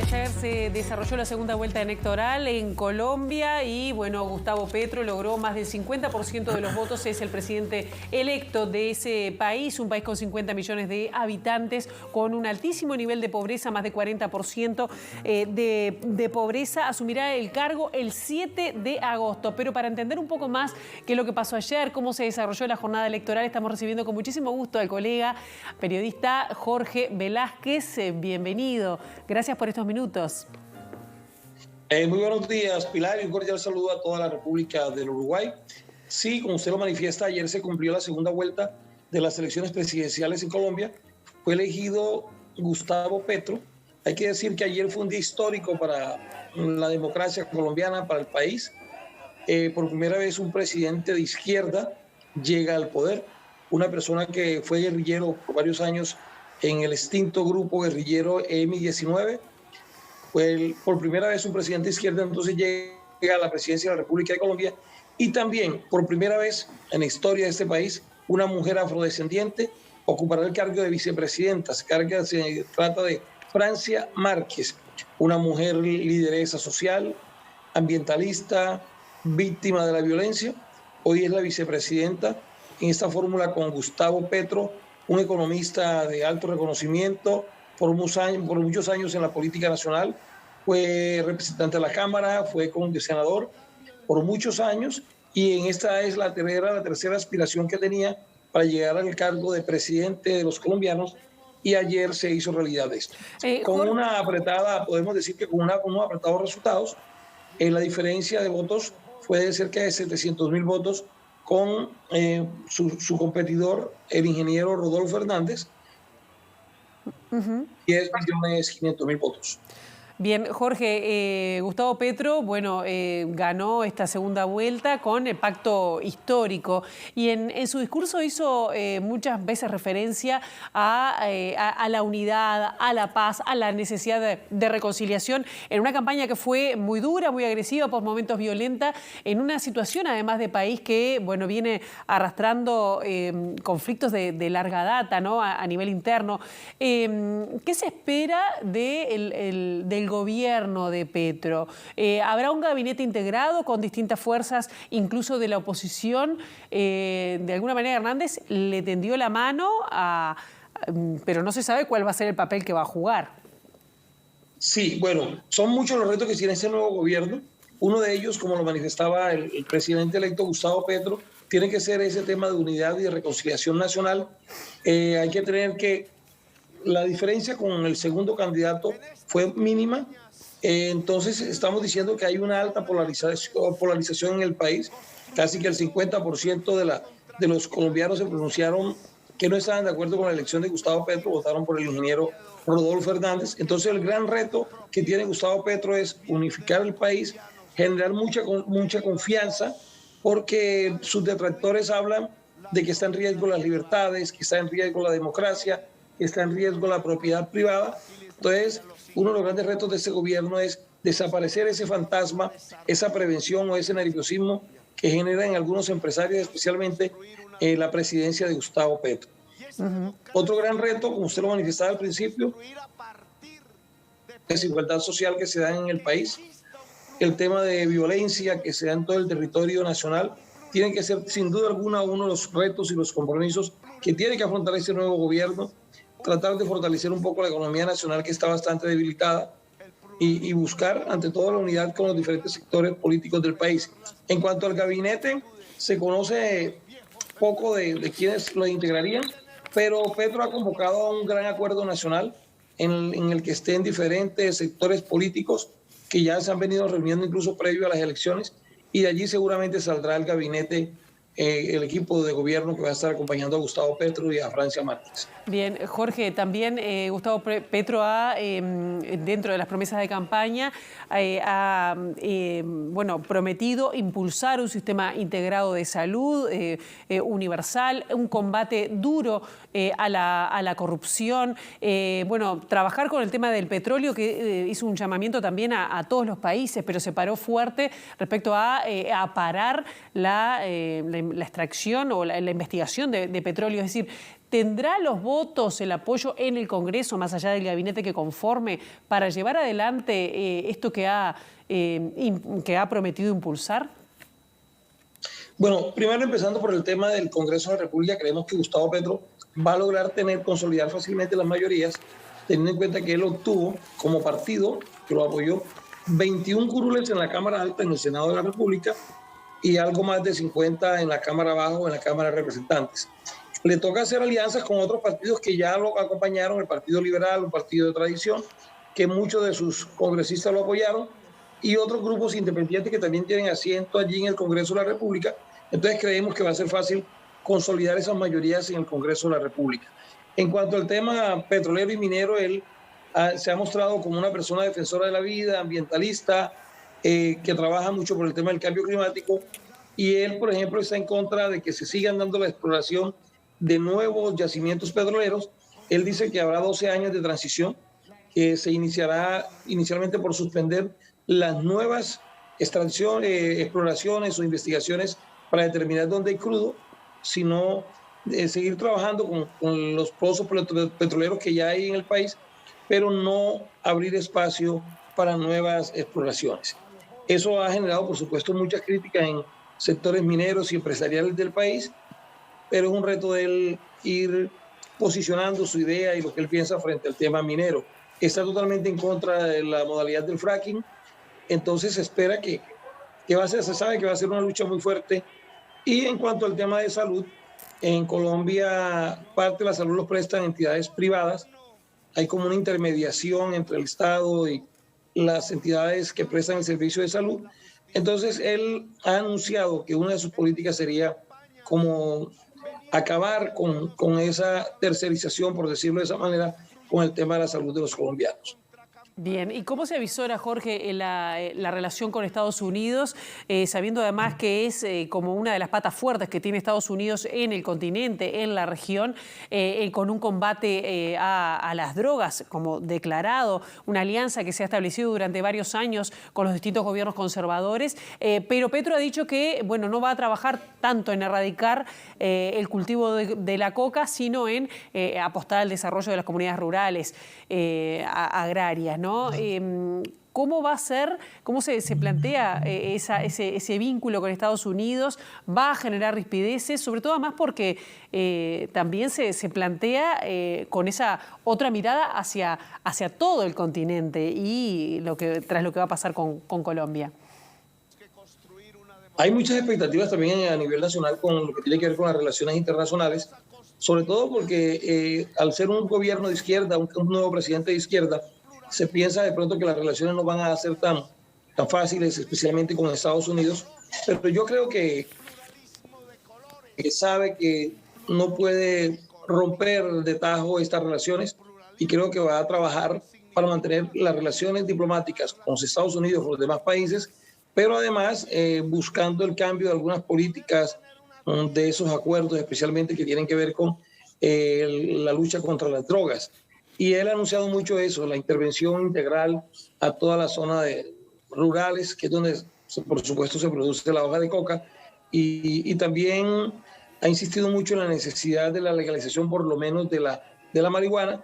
Ayer se desarrolló la segunda vuelta electoral en Colombia y, bueno, Gustavo Petro logró más del 50% de los votos. Es el presidente electo de ese país, un país con 50 millones de habitantes, con un altísimo nivel de pobreza, más de 40% de pobreza. Asumirá el cargo el 7 de agosto. Pero para entender un poco más qué es lo que pasó ayer, cómo se desarrolló la jornada electoral, estamos recibiendo con muchísimo gusto al colega periodista Jorge Velázquez. Bienvenido. Gracias por estos minutos. Muy buenos días, Pilar, y un cordial saludo a toda la República del Uruguay. Sí, como usted lo manifiesta, ayer se cumplió la segunda vuelta de las elecciones presidenciales en Colombia. Fue elegido Gustavo Petro. Hay que decir que ayer fue un día histórico para la democracia colombiana, para el país. Por primera vez un presidente de izquierda llega al poder. Una persona que fue guerrillero por varios años en el extinto grupo guerrillero M-19. Por primera vez un presidente de izquierda entonces llega a la presidencia de la República de Colombia, y también por primera vez en la historia de este país una mujer afrodescendiente ocupará el cargo de vicepresidenta. Se trata de Francia Márquez, una mujer lideresa social, ambientalista, víctima de la violencia. Hoy es la vicepresidenta en esta fórmula con Gustavo Petro, un economista de alto reconocimiento, por muchos años en la política nacional, fue representante de la Cámara, fue senador por muchos años, y en esta es la tercera aspiración que tenía para llegar al cargo de presidente de los colombianos, y ayer se hizo realidad esto. Con una apretada, podemos decir que con unos apretados resultados, la diferencia de votos fue de cerca de 700.000 votos con su competidor, el ingeniero Rodolfo Hernández, 10.500.000 votos. Bien, Jorge, Gustavo Petro, bueno, ganó esta segunda vuelta con el pacto histórico, y en su discurso hizo muchas veces referencia a la unidad, a la paz, a la necesidad de reconciliación, en una campaña que fue muy dura, muy agresiva, por momentos violenta, en una situación además de país que, bueno, viene arrastrando conflictos de larga data, ¿no? A nivel interno. ¿Qué se espera del gobierno de Petro? ¿Habrá un gabinete integrado con distintas fuerzas, incluso de la oposición? De alguna manera Hernández le tendió la mano, pero no se sabe cuál va a ser el papel que va a jugar. Sí, bueno, son muchos los retos que tiene este nuevo gobierno. Uno de ellos, como lo manifestaba el presidente electo Gustavo Petro, tiene que ser ese tema de unidad y de reconciliación nacional. Hay que tener que la diferencia con el segundo candidato fue mínima. Entonces estamos diciendo que hay una alta polarización en el país. Casi que el 50% de los colombianos se pronunciaron que no estaban de acuerdo con la elección de Gustavo Petro, votaron por el ingeniero Rodolfo Hernández. Entonces el gran reto que tiene Gustavo Petro es unificar el país, generar mucha confianza, porque sus detractores hablan de que está en riesgo las libertades, que está en riesgo la democracia, está en riesgo la propiedad privada. Entonces, uno de los grandes retos de este gobierno es desaparecer ese fantasma, esa prevención o ese nerviosismo que genera en algunos empresarios, especialmente la presidencia de Gustavo Petro. Otro gran reto, como usted lo manifestaba al principio, desigualdad social que se da en el país, el tema de violencia que se da en todo el territorio nacional. Tienen que ser, sin duda alguna, uno de los retos y los compromisos que tiene que afrontar este nuevo gobierno. Tratar de fortalecer un poco la economía nacional, que está bastante debilitada, y buscar ante todo la unidad con los diferentes sectores políticos del país. En cuanto al gabinete, se conoce poco de quiénes lo integrarían, pero Petro ha convocado a un gran acuerdo nacional en el que estén diferentes sectores políticos que ya se han venido reuniendo incluso previo a las elecciones, y de allí seguramente saldrá el gabinete, el equipo de gobierno que va a estar acompañando a Gustavo Petro y a Francia Márquez. Bien, Jorge, también Gustavo Petro dentro de las promesas de campaña, ha prometido impulsar un sistema integrado de salud universal, un combate duro a la corrupción, trabajar con el tema del petróleo, que hizo un llamamiento también a todos los países, pero se paró fuerte respecto a parar la extracción o la investigación de petróleo. Es decir, ¿tendrá los votos, el apoyo en el Congreso, más allá del gabinete que conforme, para llevar adelante esto que ha prometido impulsar? Bueno, primero empezando por el tema del Congreso de la República, creemos que Gustavo Petro va a lograr consolidar fácilmente las mayorías, teniendo en cuenta que él obtuvo como partido, que lo apoyó, 21 curules en la Cámara Alta, en el Senado de la República, y algo más de 50 en la Cámara Baja o en la Cámara de Representantes. Le toca hacer alianzas con otros partidos que ya lo acompañaron, el Partido Liberal, un partido de tradición, que muchos de sus congresistas lo apoyaron, y otros grupos independientes que también tienen asiento allí en el Congreso de la República. Entonces creemos que va a ser fácil consolidar esas mayorías en el Congreso de la República. En cuanto al tema petrolero y minero, él se ha mostrado como una persona defensora de la vida, ambientalista, que trabaja mucho por el tema del cambio climático, y él, por ejemplo, está en contra de que se sigan dando la exploración de nuevos yacimientos petroleros. Él dice que habrá 12 años de transición, que se iniciará inicialmente por suspender las nuevas exploraciones o investigaciones para determinar dónde hay crudo, sino seguir trabajando con los pozos petroleros que ya hay en el país, pero no abrir espacio para nuevas exploraciones. Eso ha generado, por supuesto, muchas críticas en sectores mineros y empresariales del país, pero es un reto de él ir posicionando su idea y lo que él piensa frente al tema minero. Está totalmente en contra de la modalidad del fracking, entonces se espera que se sabe que va a ser una lucha muy fuerte. Y en cuanto al tema de salud, en Colombia parte de la salud lo prestan entidades privadas. Hay como una intermediación entre el Estado y las entidades que prestan el servicio de salud. Entonces él ha anunciado que una de sus políticas sería como acabar con esa tercerización, por decirlo de esa manera, con el tema de la salud de los colombianos. Bien, ¿y cómo se avisora, Jorge, la relación con Estados Unidos, sabiendo además que es como una de las patas fuertes que tiene Estados Unidos en el continente, en la región, con un combate a las drogas, como declarado, una alianza que se ha establecido durante varios años con los distintos gobiernos conservadores, pero Petro ha dicho que, bueno, no va a trabajar tanto en erradicar el cultivo de la coca, sino en apostar al desarrollo de las comunidades rurales, agrarias, ¿no? ¿Cómo va a ser, cómo se plantea ese vínculo con Estados Unidos? ¿Va a generar rispideces? Sobre todo además porque también se plantea con esa otra mirada hacia todo el continente y tras lo que va a pasar con Colombia. Hay muchas expectativas también a nivel nacional con lo que tiene que ver con las relaciones internacionales, sobre todo porque al ser un gobierno de izquierda, un nuevo presidente de izquierda, se piensa de pronto que las relaciones no van a ser tan fáciles, especialmente con Estados Unidos, pero yo creo que sabe que no puede romper de tajo estas relaciones y creo que va a trabajar para mantener las relaciones diplomáticas con los Estados Unidos y los demás países, pero además buscando el cambio de algunas políticas de esos acuerdos, especialmente que tienen que ver con la lucha contra las drogas. Y él ha anunciado mucho eso, la intervención integral a toda la zona de rurales, que es donde, por supuesto, se produce la hoja de coca. Y también ha insistido mucho en la necesidad de la legalización, por lo menos, de la marihuana,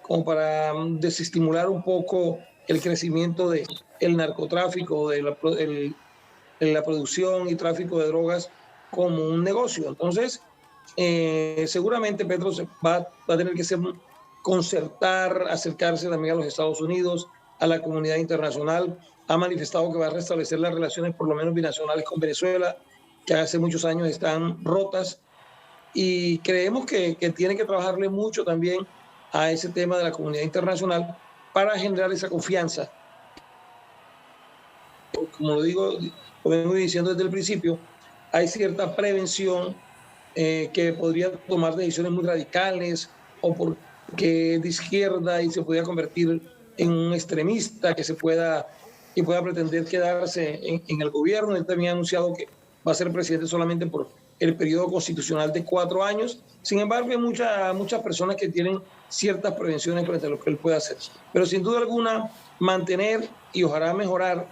como para desestimular un poco el crecimiento del narcotráfico, de la producción y tráfico de drogas como un negocio. Entonces, seguramente Petro va a tener que concertar, acercarse también a los Estados Unidos, a la comunidad internacional. Ha manifestado que va a restablecer las relaciones, por lo menos binacionales, con Venezuela, que hace muchos años están rotas. Y creemos que tiene que trabajarle mucho también a ese tema de la comunidad internacional para generar esa confianza. Como lo vengo diciendo desde el principio, hay cierta prevención que podría tomar decisiones muy radicales o porque es de izquierda y se podría convertir en un extremista que pueda pretender quedarse en el gobierno. Él también ha anunciado que va a ser presidente solamente por el periodo constitucional de 4 años. Sin embargo, hay muchas personas que tienen ciertas prevenciones frente a lo que él puede hacer. Pero sin duda alguna, mantener y ojalá mejorar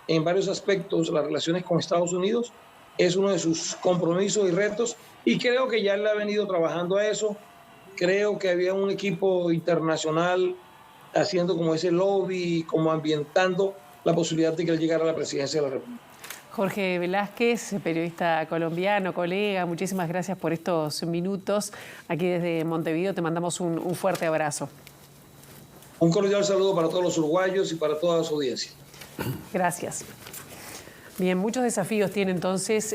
en varios aspectos las relaciones con Estados Unidos es uno de sus compromisos y retos, y creo que ya él ha venido trabajando a eso. creo que había un equipo internacional haciendo como ese lobby, como ambientando la posibilidad de que él llegara a la presidencia de la República. Jorge Velázquez, periodista colombiano, colega, muchísimas gracias por estos minutos. Aquí desde Montevideo te mandamos un fuerte abrazo. Un cordial saludo para todos los uruguayos y para toda su audiencia. Gracias. Bien, muchos desafíos tiene entonces